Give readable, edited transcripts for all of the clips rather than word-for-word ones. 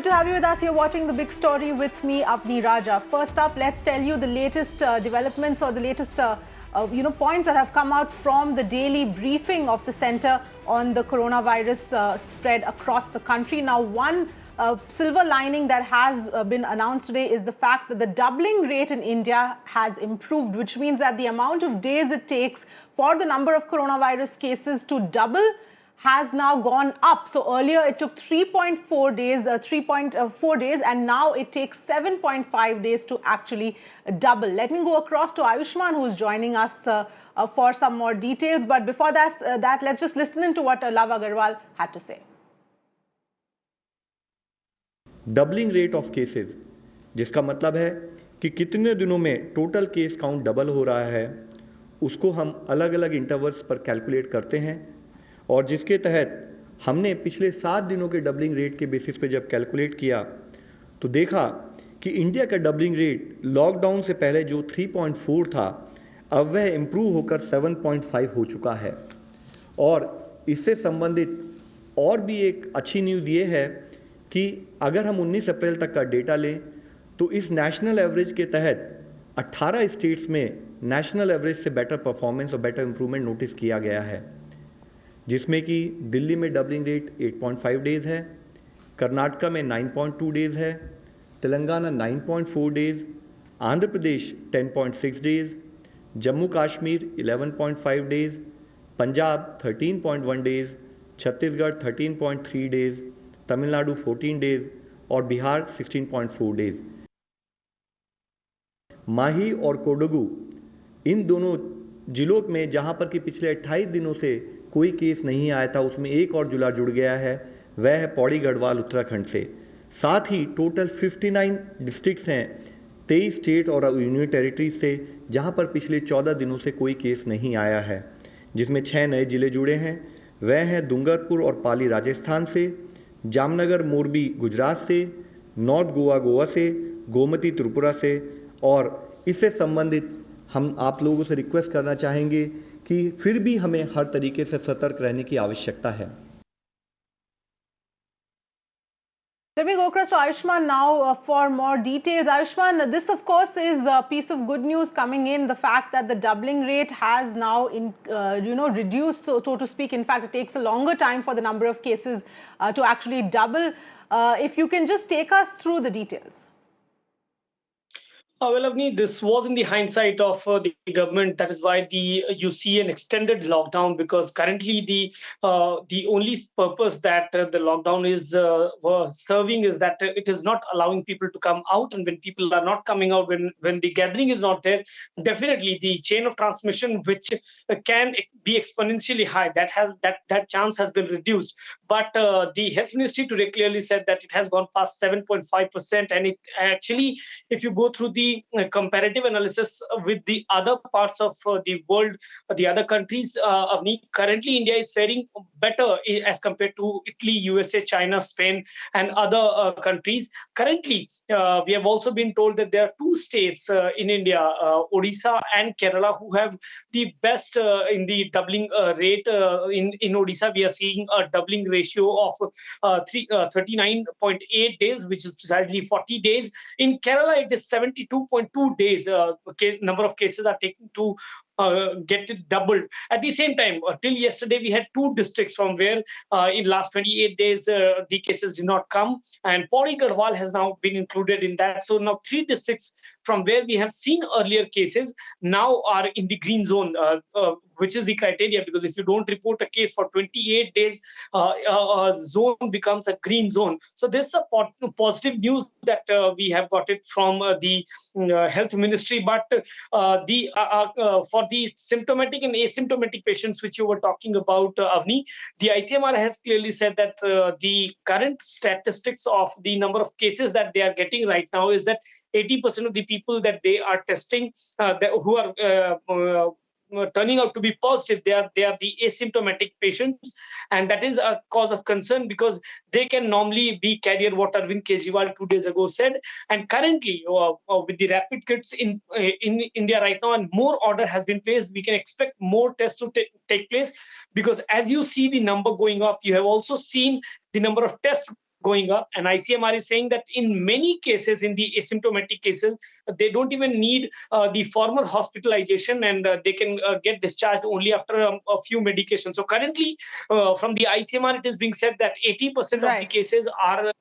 Good to have you with us. You're watching The Big Story with me, Avni Raja. First up, let's tell you the latest developments or the latest points that have come out from the daily briefing of the Centre on the coronavirus spread across the country. Now, one silver lining that has been announced today is the fact that the doubling rate in India has improved, which means that the amount of days it takes for the number of coronavirus cases to double has now gone up. So earlier it took 3.4 days, and now it takes 7.5 days to actually double. Let me go across to Ayushman, who is joining us for some more details. But before that, let's just listen into what Love Agarwal had to say. Doubling rate of cases, जिसका मतलब है कि कितने दिनों में total case count double हो रहा है, उसको हम अलग अलग इंटरवल्स पर कैलकुलेट करते हैं और जिसके तहत हमने पिछले 7 दिनों के डबलिंग रेट के बेसिस पे जब कैलकुलेट किया तो देखा कि इंडिया का डबलिंग रेट लॉकडाउन से पहले जो 3.4 था, अब वह इम्प्रूव होकर 7.5 हो चुका है। और इससे संबंधित और भी एक अच्छी न्यूज़ ये है कि अगर हम 19 अप्रैल तक का डेटा लें तो इस नेशनल एवरेज के तहत 18 स्टेट्स में नेशनल एवरेज से बेटर परफॉर्मेंस और बेटर इंप्रूवमेंट नोटिस किया गया है, जिसमें कि दिल्ली में डबलिंग रेट 8.5 डेज है, कर्नाटका में 9.2 डेज है, Telangana 9.4 days, Andhra Pradesh 10.6 days, Jammu Kashmir 11.5 days, Punjab 13.1 days, Chhattisgarh 13.3 days, Tamil Nadu 14 days और बिहार 16.4 डेज। माही और कोडगु इन दोनों जिलों में जहां पर कि पिछले 28 दिनों से कोई केस नहीं आया था, उसमें एक और जिला जुड़ गया है, वह है पौड़ी गढ़वाल उत्तराखंड से। साथ ही टोटल 59 डिस्ट्रिक्ट्स हैं 23 स्टेट और यूनियन टेरिटरीज से, जहां पर पिछले 14 दिनों से कोई केस नहीं आया है, जिसमें 6 नए जिले जुड़े हैं। वह हैं डूंगरपुर और पाली राजस्थान से, जामनगर मोरबी गुजरात से, नॉर्थ गोवा गोवा से, गोमती त्रिपुरा से। और इससे संबंधित हम आप लोगों से रिक्वेस्ट करना चाहेंगे कि फिर भी हमें हर तरीके से सतर्क रहने की आवश्यकता है। Let me go across to Ayushman now for more details. Ayushman, this of course is a piece of good news coming in, the fact that the doubling rate has now reduced, so to speak. In fact, it takes a longer time for the number of cases to actually double. If you can just take us through the details. Well, Avni, this was in the hindsight of the government. That is why you see an extended lockdown, because currently the only purpose that the lockdown is serving is that it is not allowing people to come out, and when people are not coming out, when the gathering is not there, definitely the chain of transmission, which can be exponentially high, that chance has been reduced. But the health ministry today clearly said that it has gone past 7.5%, and it actually, if you go through the comparative analysis with the other parts of the world, the other countries, currently India is faring better as compared to Italy, USA, China, Spain, and other countries. Currently, we have also been told that there are 2 states in India, Odisha and Kerala, who have the best in the doubling rate. In Odisha, we are seeing a doubling ratio of 39.8 days, which is precisely 40 days. In Kerala, it is 72.2 days. Number of cases are taken to get it doubled. At the same time, till yesterday, we had 2 districts from where in last 28 days the cases did not come, and Pauri Garhwal has now been included in that. So now 3 districts from where we have seen earlier cases now are in the green zone, which is the criteria, because if you don't report a case for 28 days, a zone becomes a green zone. So this is a positive news that we have got it from the health ministry. But for the symptomatic and asymptomatic patients, which you were talking about, Avni, the ICMR has clearly said that the current statistics of the number of cases that they are getting right now is that 80% of the people that they are testing who are turning out to be positive, they are the asymptomatic patients, and that is a cause of concern, because they can normally be carrier, what Arvind Kejriwal 2 days ago said. And currently, with the rapid kits in India right now, and more order has been placed, we can expect more tests to take place, because as you see the number going up, you have also seen the number of tests going up. And ICMR is saying that in many cases, in the asymptomatic cases, they don't even need the formal hospitalization, and they can get discharged only after a few medications. So currently, from the ICMR, it is being said that 80% of the Right. cases are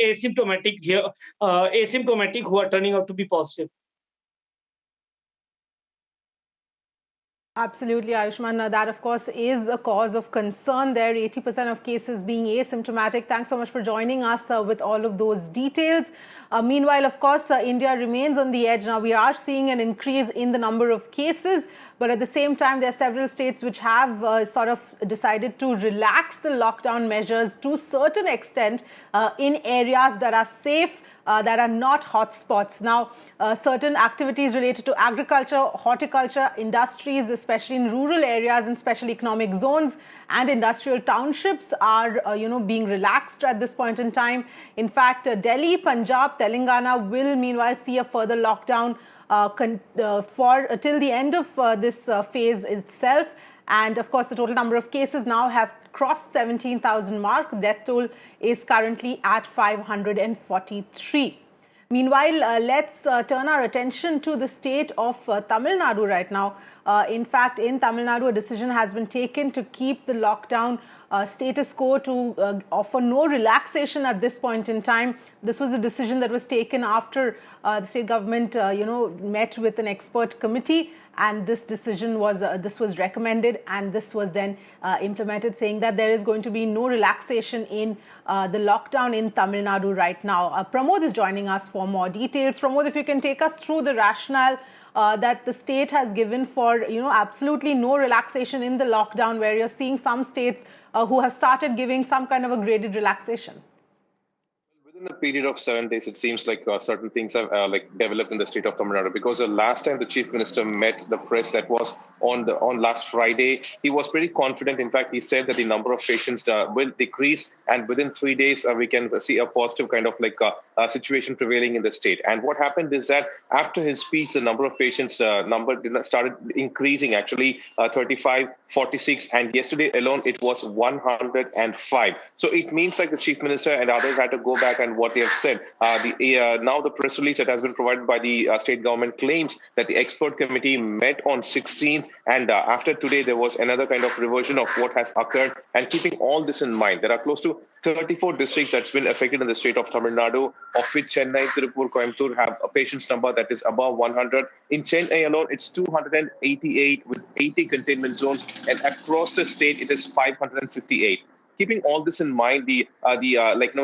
asymptomatic here, asymptomatic who are turning out to be positive. Absolutely, Ayushman. That, of course, is a cause of concern there. 80% of cases being asymptomatic. Thanks so much for joining us with all of those details. Meanwhile, of course, India remains on the edge. Now, we are seeing an increase in the number of cases, but at the same time, there are several states which have sort of decided to relax the lockdown measures to a certain extent in areas that are safe, that are not hotspots. Now, certain activities related to agriculture, horticulture, industries, especially in rural areas and special economic zones and industrial townships are, being relaxed at this point in time. In fact, Delhi, Punjab, Telangana will meanwhile see a further lockdown till the end of this phase itself. And of course, the total number of cases now have crossed 17,000 mark. Death toll is currently at 543. Meanwhile, let's turn our attention to the state of Tamil Nadu right now. In fact, in Tamil Nadu, a decision has been taken to keep the lockdown status quo, to offer no relaxation at this point in time. This was a decision that was taken after the state government, met with an expert committee, and this decision was recommended, and this was then implemented, saying that there is going to be no relaxation in the lockdown in Tamil Nadu right now. Pramod is joining us for more details. Pramod, if you can take us through the rationale that the state has given for absolutely no relaxation in the lockdown, where you're seeing some states who have started giving some kind of a graded relaxation. Within a period of 7 days, it seems like certain things have developed in the state of Tamil Nadu, because the last time the chief minister met the press, that was on last Friday, he was pretty confident. In fact, he said that the number of patients will decrease, and within 3 days we can see a positive kind of situation prevailing in the state. And what happened is that after his speech, the number of patients started increasing, actually 35, 46, and yesterday alone it was 105. So it means like the chief minister and others had to go back and what they have said. Now the press release that has been provided by the state government claims that the expert committee met on 16th, and after today there was another kind of reversion of what has occurred. And keeping all this in mind, there are close to 34 districts that's been affected in the state of Tamil Nadu, of which Chennai, Tirupur, Coimbatore have a patient's number that is above 100. In Chennai alone, it's 288 with 80 containment zones, and across the state, it is 558. Keeping all this in mind, the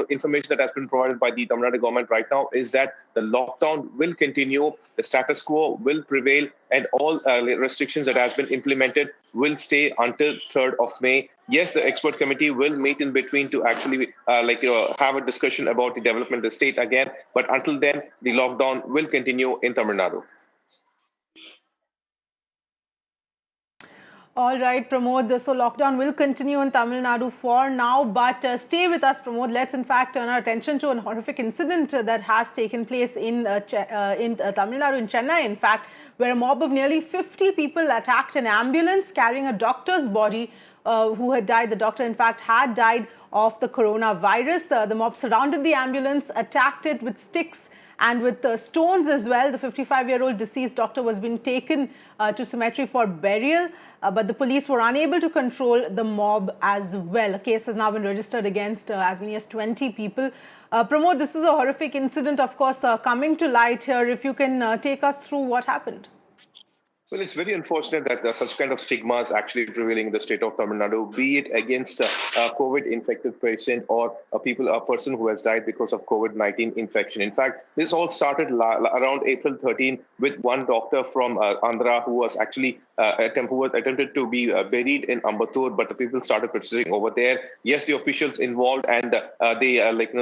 information that has been provided by the Tamil Nadu government right now is that the lockdown will continue, the status quo will prevail, and all restrictions that has been implemented will stay until 3rd of May. Yes, the expert committee will meet in between to actually have a discussion about the development of the state again. But until then, the lockdown will continue in Tamil Nadu. All right, Pramod. So lockdown will continue in Tamil Nadu for now, but stay with us, Pramod. Let's in fact turn our attention to a horrific incident that has taken place in Tamil Nadu, in Chennai, in fact, where a mob of nearly 50 people attacked an ambulance carrying a doctor's body who had died. The doctor, in fact, had died of the coronavirus. The mob surrounded the ambulance, attacked it with sticks and with stones as well. The 55-year-old deceased doctor was being taken to cemetery for burial, but the police were unable to control the mob as well. A case has now been registered against as many as 20 people. Pramod, this is a horrific incident, of course, coming to light here. If you can take us through what happened. Well, it's very unfortunate that such kind of stigma is actually prevailing in the state of Tamil Nadu, be it against a COVID-infected patient or a person who has died because of COVID-19 infection. In fact, this all started around April 13 with one doctor from Andhra who was actually attempted to be buried in Ambattur, but the people started protesting over there. Yes, the officials involved and they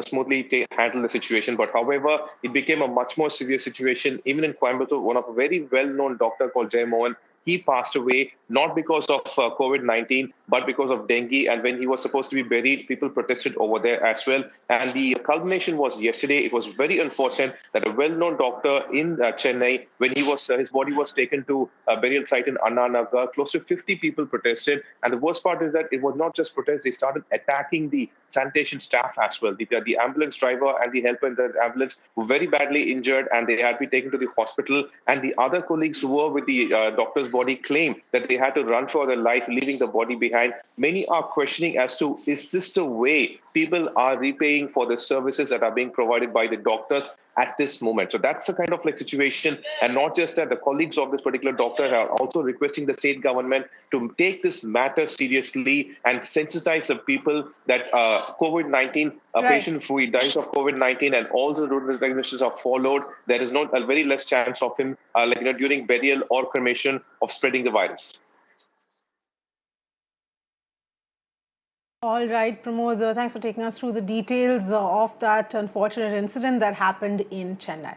smoothly handled the situation. But however, it became a much more severe situation. Even in Coimbatore, one of a very well-known doctor called Jay Mohan, he passed away not because of COVID-19, but because of dengue. And when he was supposed to be buried, people protested over there as well. And the culmination was yesterday. It was very unfortunate that a well-known doctor in Chennai, when his body was taken to a burial site in Anna Nagar, close to 50 people protested. And the worst part is that it was not just protests; they started attacking the sanitation staff as well. The ambulance driver and the helper in the ambulance were very badly injured, and they had been taken to the hospital. And the other colleagues who were with the doctor's body claimed that they had to run for their life, leaving the body behind. Many are questioning as to, is this the way people are repaying for the services that are being provided by the doctors at this moment? So that's the kind of situation. And not just that, the colleagues of this particular doctor are also requesting the state government to take this matter seriously and sensitize the people that COVID-19, a patient who dies of COVID-19 and all the rules and regulations are followed, there is not a very less chance of him during burial or cremation of spreading the virus. All right, Pramod, thanks for taking us through the details of that unfortunate incident that happened in Chennai.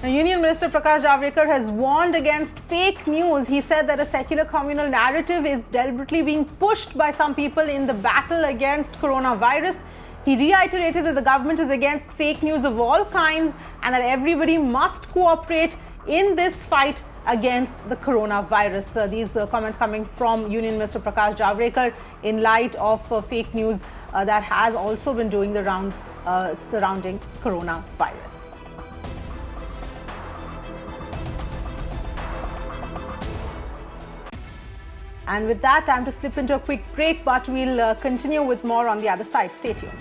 Now, Union Minister Prakash Javadekar has warned against fake news. He said that a secular communal narrative is deliberately being pushed by some people in the battle against coronavirus. He reiterated that the government is against fake news of all kinds and that everybody must cooperate in this fight against the coronavirus. These comments coming from Union Minister Prakash Javadekar in light of fake news that has also been doing the rounds surrounding coronavirus. And with that, time to slip into a quick break, but we'll continue with more on the other side. Stay tuned.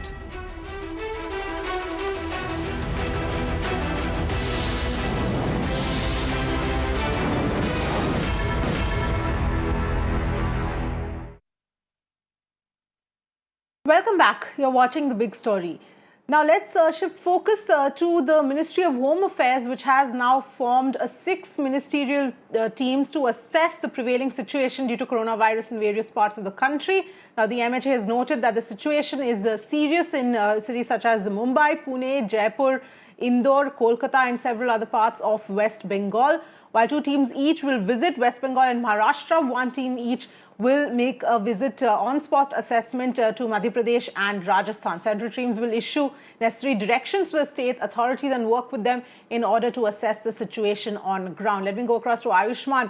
Welcome back. You're watching The Big Story. Now let's shift focus to the Ministry of Home Affairs, which has now formed 6 ministerial teams to assess the prevailing situation due to coronavirus in various parts of the country. Now the MHA has noted that the situation is serious in cities such as Mumbai, Pune, Jaipur, Indore, Kolkata and several other parts of West Bengal. While 2 teams each will visit West Bengal and Maharashtra, 1 team each will make a visit on-spot assessment to Madhya Pradesh and Rajasthan. Central teams will issue necessary directions to the state authorities and work with them in order to assess the situation on ground. Let me go across to Ayushman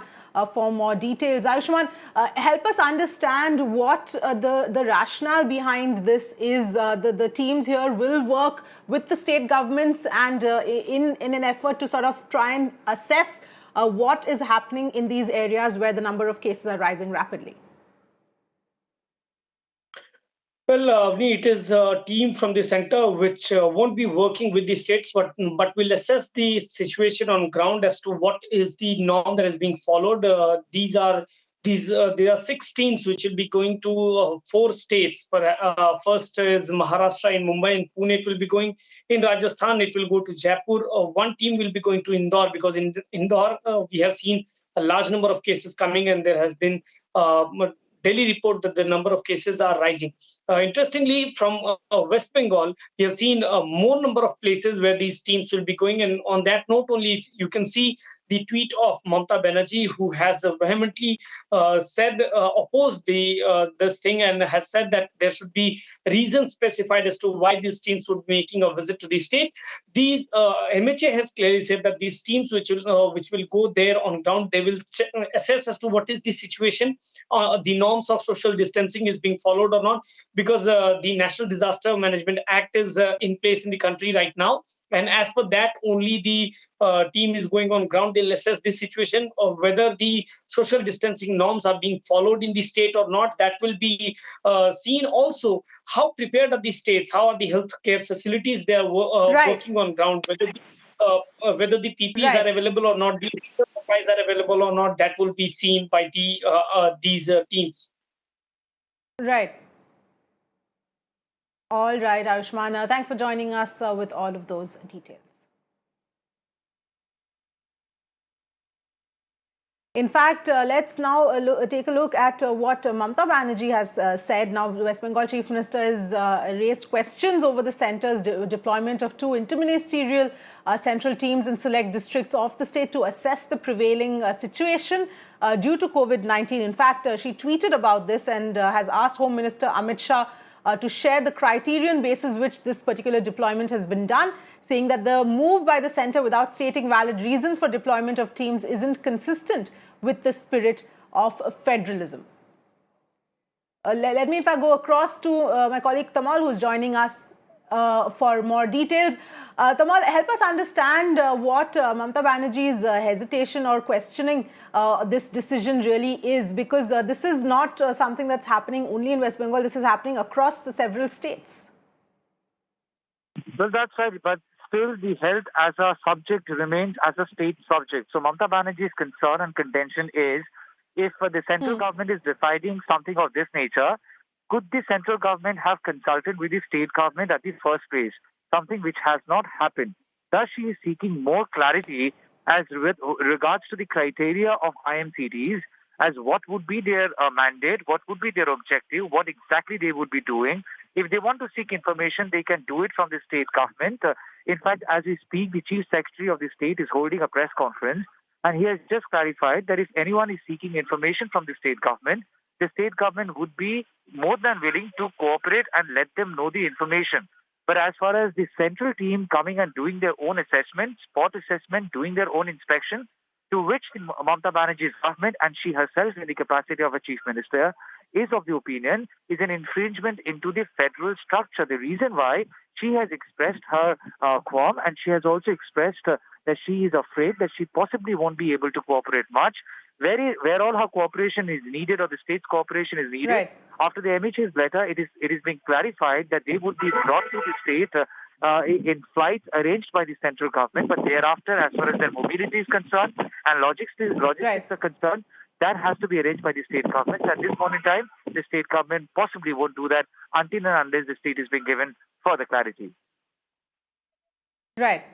for more details. Ayushman, help us understand what the rationale behind this is. The teams here will work with the state governments and in an effort to sort of try and assess what is happening in these areas where the number of cases are rising rapidly. Well, Avni, it is a team from the center which won't be working with the states, but will assess the situation on ground as to what is the norm that is being followed. There are 6 teams which will be going to 4 states. First is Maharashtra in Mumbai and Pune. It will be going in Rajasthan. It will go to Jaipur. 1 team will be going to Indore because in Indore we have seen a large number of cases coming and there has been daily report that the number of cases are rising. Interestingly, from West Bengal, we have seen more number of places where these teams will be going. And on that note, only you can see the tweet of Mamata Banerjee, who has vehemently opposed this thing and has said that there should be reasons specified as to why these teams would be making a visit to the state. The MHA has clearly said that these teams which will go there on ground, they will assess as to what is the situation, the norms of social distancing is being followed or not, because the National Disaster Management Act is in place in the country right now. And as per that, only the team is going on ground. They'll assess this situation of whether the social distancing norms are being followed in the state or not. That will be seen. Also, how prepared are the states? How are the healthcare facilities they are working on ground? Whether the PPEs are available or not, the supplies are available or not, that will be seen by these teams. Right. All right, Ayushman. Thanks for joining us with all of those details. In fact, let's now take a look at what Mamata Banerjee has said. Now, the West Bengal Chief Minister has raised questions over the centre's deployment of 2 interministerial central teams in select districts of the state to assess the prevailing situation due to COVID-19. In fact, she tweeted about this and has asked Home Minister Amit Shah to share the criterion basis which this particular deployment has been done, saying that the move by the centre without stating valid reasons for deployment of teams isn't consistent with the spirit of federalism. Let me, in fact, go across to my colleague Tamal, who's joining us for more details. Tamal, help us understand what Mamata Banerjee's hesitation or questioning this decision really is, because this is not something that's happening only in West Bengal. This is happening across the several states. Well, that's right, but still the health as a subject remains as a state subject. So Mamata Banerjee's concern and contention is, if the central government is deciding something of this nature, could the central government have consulted with the state government at the first place? Something which has not happened. Thus, she is seeking more clarity as with regards to the criteria of IMCTs, as what would be their mandate, what would be their objective, what exactly they would be doing. If they want to seek information, they can do it from the state government. In fact, as we speak, the Chief Secretary of the state is holding a press conference, and he has just clarified that if anyone is seeking information from the state government would be more than willing to cooperate and let them know the information. But as far as the central team coming and doing their own assessment, spot assessment, doing their own inspection, to which Mamata Banerjee's government and she herself in the capacity of a chief minister is of the opinion is an infringement into the federal structure. The reason why she has expressed her qualm, and she has also expressed that she is afraid that she possibly won't be able to cooperate much, where all her cooperation is needed or the state's cooperation is needed. Right. After the MHA's letter, it is being clarified that they would be brought to the state in flights arranged by the central government, but thereafter, as far as their mobility is concerned and logistics are concerned, that has to be arranged by the state government. At this point in time, the state government possibly won't do that until and unless the state is being given further clarity. Right.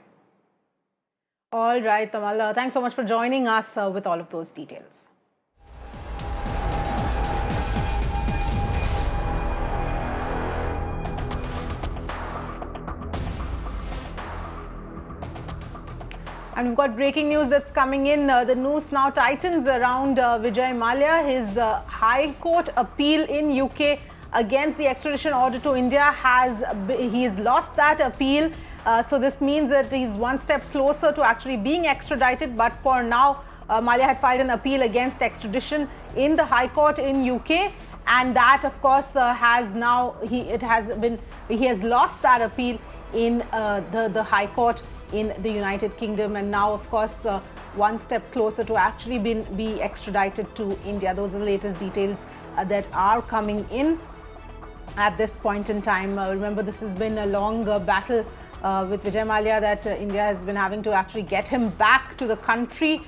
All right, Tamal. Thanks so much for joining us with all of those details. And we've got breaking news that's coming in. The noose now tightens around Vijay Mallya. His High Court appeal in UK against the extradition order to India he's lost that appeal. So this means that he's one step closer to actually being extradited. But for now, Mallya had filed an appeal against extradition in the High Court in UK, and that, of course, he has lost that appeal in the High Court in the United Kingdom, and now, of course, one step closer to actually be extradited to India. Those are the latest details that are coming in at this point in time. Remember, this has been a long battle with Vijay Mallya that India has been having to actually get him back to the country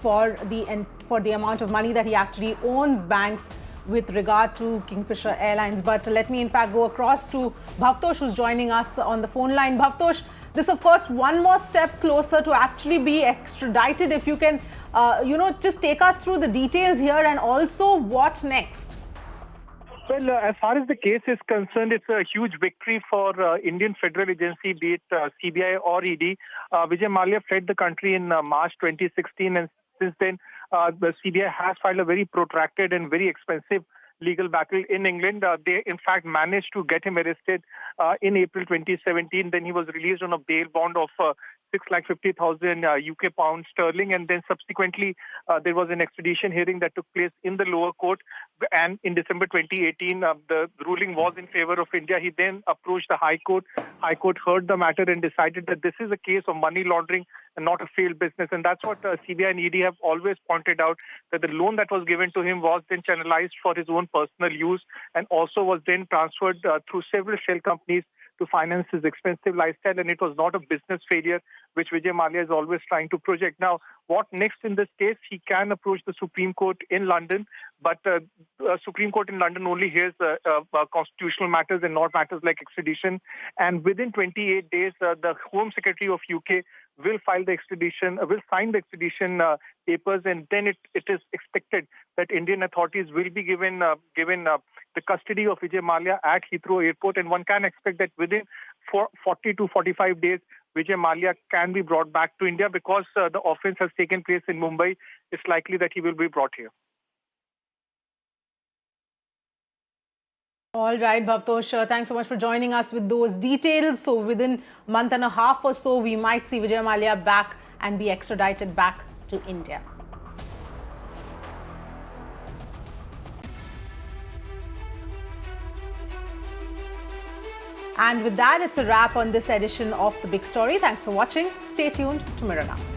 for the amount of money that he actually owns banks with regard to Kingfisher Airlines. But let me, in fact, go across to Bhavtosh, who's joining us on the phone line. Bhavtosh, this, of course, one more step closer to actually be extradited. If you can, just take us through the details here, and also what next? Well, as far as the case is concerned, it's a huge victory for Indian Federal Agency, be it CBI or ED. Vijay Mallya fled the country in March 2016, and since then, the CBI has filed a very protracted and very expensive legal battle in England. They, in fact, managed to get him arrested in April 2017. Then he was released on a bail bond of 650,000 UK pounds sterling. And then subsequently, there was an extradition hearing that took place in the lower court. And in December 2018, the ruling was in favor of India. He then approached the High Court. High Court heard the matter and decided that this is a case of money laundering and not a failed business. And that's what CBI and ED have always pointed out, that the loan that was given to him was then channelized for his own personal use and also was then transferred through several shell companies to finance his expensive lifestyle, and it was not a business failure, which Vijay Mallya is always trying to project. Now, what next in this case? He can approach the Supreme Court in London, but Supreme Court in London only hears constitutional matters and not matters like extradition. And within 28 days, the Home Secretary of UK will file the extradition, will sign the extradition papers, and then it is expected that Indian authorities will be given the custody of Vijay Mallya at Heathrow Airport, and one can expect that within 40 to 45 days, Vijay Mallya can be brought back to India because the offence has taken place in Mumbai. It's likely that he will be brought here. All right, Bhavtosh, thanks so much for joining us with those details. So within a month and a half or so, we might see Vijay Mallya back and be extradited back to India. And with that, it's a wrap on this edition of The Big Story. Thanks for watching. Stay tuned to Mirror Now.